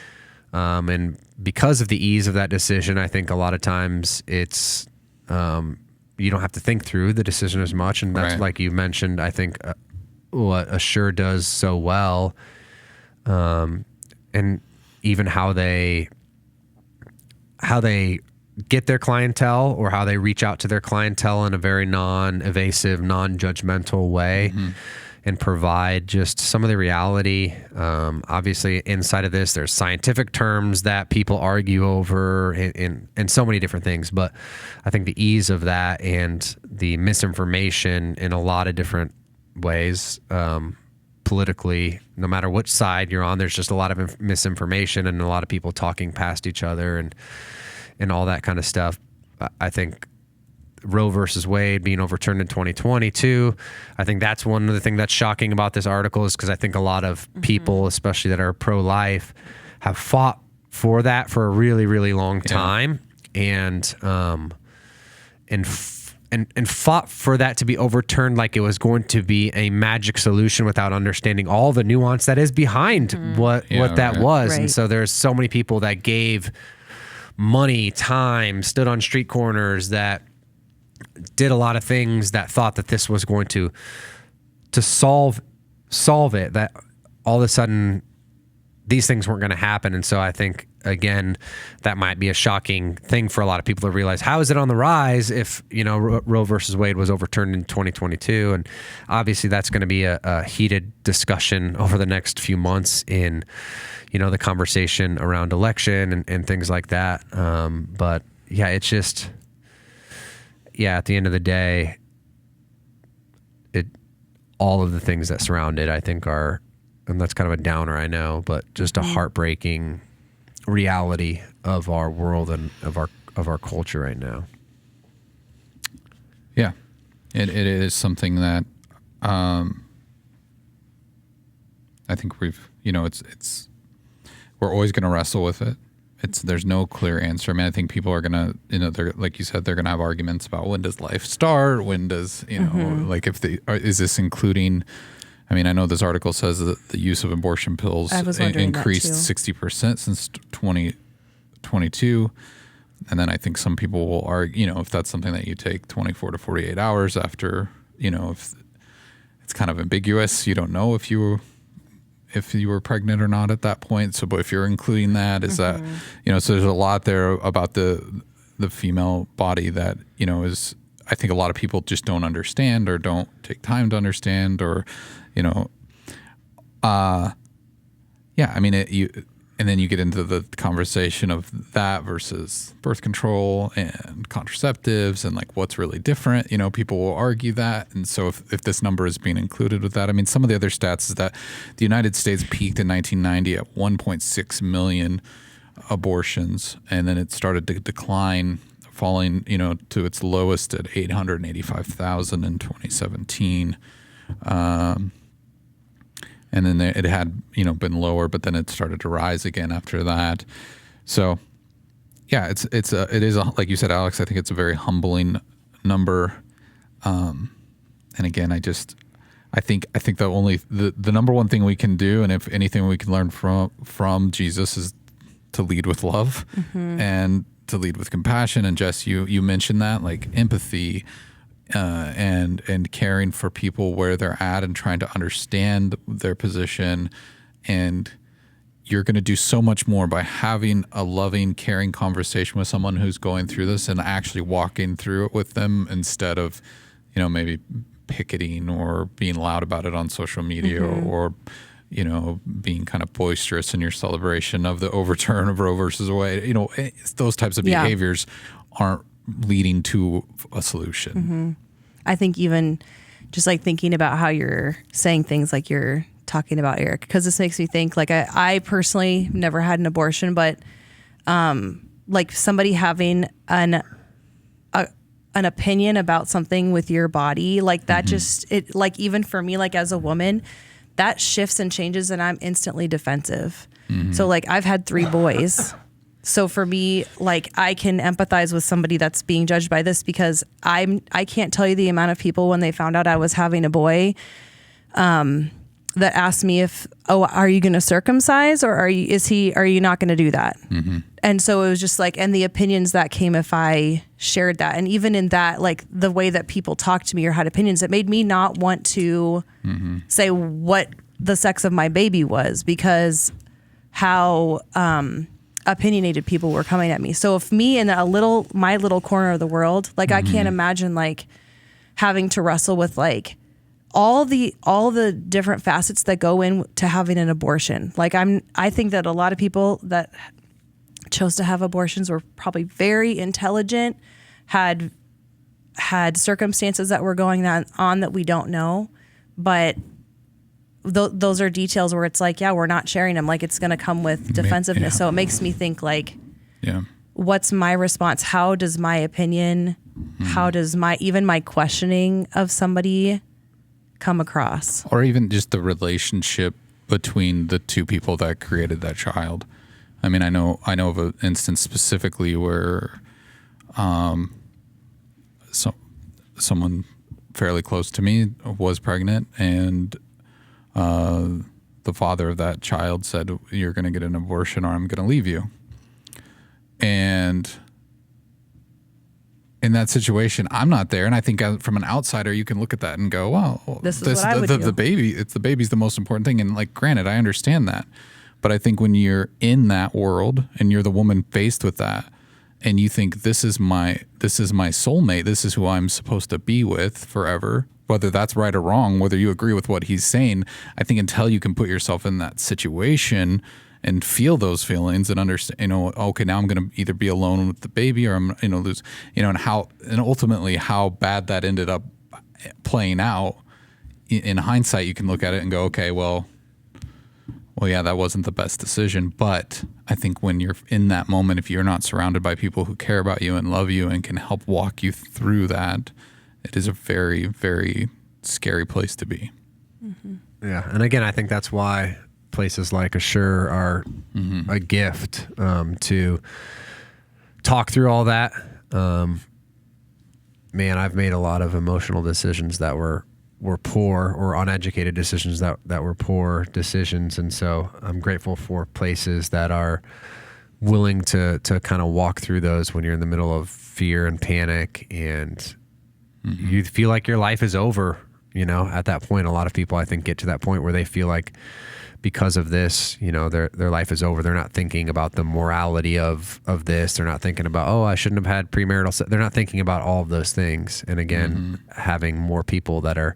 and because of the ease of that decision, I think a lot of times it's you don't have to think through the decision as much, and that's like you mentioned. I think what Assure does so well, and even how they get their clientele, or how they reach out to their clientele in a very non-evasive, non-judgmental way, and provide just some of the reality. Obviously, inside of this, there's scientific terms that people argue over and so many different things. But I think the ease of that and the misinformation in a lot of different ways, politically, no matter which side you're on, there's just a lot of misinformation and a lot of people talking past each other and all that kind of stuff. I think Roe versus Wade being overturned in 2022, I think that's one of the things that's shocking about this article, is because I think a lot of people, especially that are pro-life, have fought for that for a really, really long time, and fought for that to be overturned like it was going to be a magic solution without understanding all the nuance that is behind what that was. And so there's so many people that gave money, time, stood on street corners, that did a lot of things, that thought that this was going to solve it, that all of a sudden these things weren't going to happen. And so I think, again, that might be a shocking thing for a lot of people to realize. How is it on the rise if, Roe versus Wade was overturned in 2022? And obviously that's going to be a heated discussion over the next few months in, the conversation around election and things like that. But yeah, it's just, at the end of the day, all of the things that surround it, I think are, and that's kind of a downer, I know, but just a heartbreaking reality of our world and of our culture right now. Yeah, it is something that I think we're always going to wrestle with it. There's no clear answer. I mean, I think people are going to, they're, like you said, they're going to have arguments about when does life start? When does, like is this including, I mean, I know this article says that the use of abortion pills increased 60% since 2022. And then I think some people will argue, if that's something that you take 24 to 48 hours after, if it's kind of ambiguous, you don't know if you were pregnant or not at that point. So, but if you're including that, is that, so there's a lot there about the female body that, is, I think a lot of people just don't understand or don't take time to understand, or, I mean, and then you get into the conversation of that versus birth control and contraceptives and like what's really different. People will argue that. And so if this number is being included with that, I mean, some of the other stats is that the United States peaked in 1990 at 1.6 million abortions, and then it started to decline, falling, to its lowest at 885,000 in 2017. And then it had, been lower, but then it started to rise again after that. So, yeah, it is like you said, Alex. I think it's a very humbling number. And again, I think the number one thing we can do, and if anything we can learn from Jesus, is to lead with love and to lead with compassion. And Jess, you mentioned that, like empathy. And caring for people where they're at and trying to understand their position. And you're going to do so much more by having a loving, caring conversation with someone who's going through this and actually walking through it with them, instead of, maybe picketing or being loud about it on social media or being kind of boisterous in your celebration of the overturn of Roe versus Wade. Those types of behaviors aren't leading to a solution. I think even just like thinking about how you're saying things like you're talking about, Eric, because this makes me think, like, I personally never had an abortion, but like somebody having an opinion about something with your body, like that, just it, like, even for me, like as a woman, that shifts and changes and I'm instantly defensive. So like I've had 3 boys. So for me, like, I can empathize with somebody that's being judged by this, because I can't tell you the amount of people when they found out I was having a boy, that asked me are you going to circumcise, or are you not going to do that? Mm-hmm. And so it was just like, and the opinions that came if I shared that. And even in that, like, the way that people talked to me or had opinions, it made me not want to say what the sex of my baby was, because how, opinionated people were coming at me. So if me in my little corner of the world, like, I can't imagine, like, having to wrestle with, like, all the different facets that go into having an abortion. Like, I think that a lot of people that chose to have abortions were probably very intelligent, had circumstances that were going on that we don't know, but those are details where it's like, yeah, we're not sharing them. Like, it's going to come with defensiveness. Yeah. So it makes me think, like, what's my response? How does my opinion, how does even my questioning of somebody come across? Or even just the relationship between the two people that created that child. I mean, I know of an instance specifically where someone fairly close to me was pregnant, and the father of that child said, "You're going to get an abortion or I'm going to leave you." And in that situation, I'm not there. And I think from an outsider, you can look at that and go, well, this is what I would do. The baby's the most important thing. And, like, granted, I understand that. But I think when you're in that world and you're the woman faced with that, and you think, this is my soulmate, this is who I'm supposed to be with forever, whether that's right or wrong, whether you agree with what he's saying, I think until you can put yourself in that situation and feel those feelings and understand, okay, now I'm going to either be alone with the baby or I'm, lose, and ultimately how bad that ended up playing out. In hindsight, you can look at it and go, okay, well, yeah, that wasn't the best decision. But I think when you're in that moment, if you're not surrounded by people who care about you and love you and can help walk you through that, it is a very, very scary place to be. Mm-hmm. Yeah. And again, I think that's why places like Assure are a gift to talk through all that. Man, I've made a lot of emotional decisions that were poor, or uneducated decisions that were poor decisions. And so I'm grateful for places that are willing to kind of walk through those when you're in the middle of fear and panic and you feel like your life is over. At that point, a lot of people, I think, get to that point where they feel like because of this, their life is over. They're not thinking about the morality of this. They're not thinking about, I shouldn't have had premarital sex. They're not thinking about all of those things. And again, having more people that are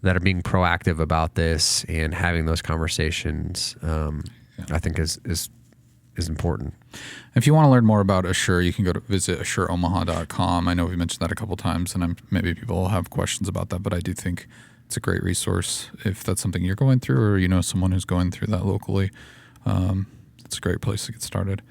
being proactive about this and having those conversations, I think is important. If you want to learn more about Assure, you can go to visit AssureOmaha.com. I know we mentioned that a couple times, and maybe people will have questions about that, but I do think it's a great resource if that's something you're going through, or someone who's going through that locally. It's a great place to get started.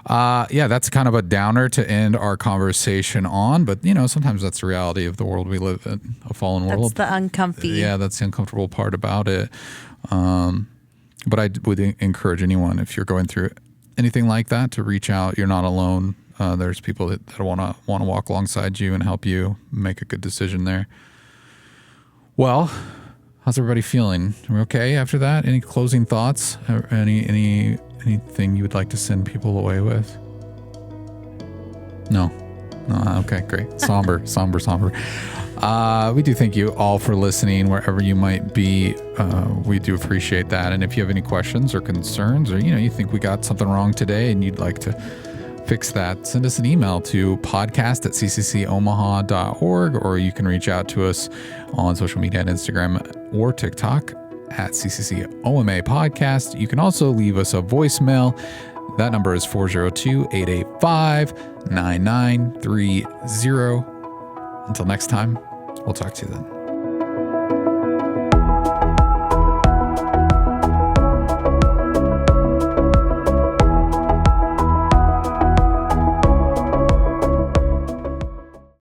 That's kind of a downer to end our conversation on, but sometimes that's the reality of the world we live in, a fallen world. That's the uncomfy. Yeah, that's the uncomfortable part about it. But I would encourage anyone, if you're going through anything like that, to reach out. You're not alone. There's people that want to walk alongside you and help you make a good decision there. Well, how's everybody feeling? Are we okay after that? Any closing thoughts? Or anything you would like to send people away with? No. Okay, great. Somber. We do thank you all for listening wherever you might be. We do appreciate that. And if you have any questions or concerns, or you think we got something wrong today and you'd like to fix that, send us an email to podcast@cccomaha.org, or you can reach out to us on social media at Instagram or TikTok at CCCOMA Podcast. You can also leave us a voicemail. That number is 402-885-9930. Until next time, we'll talk to you then.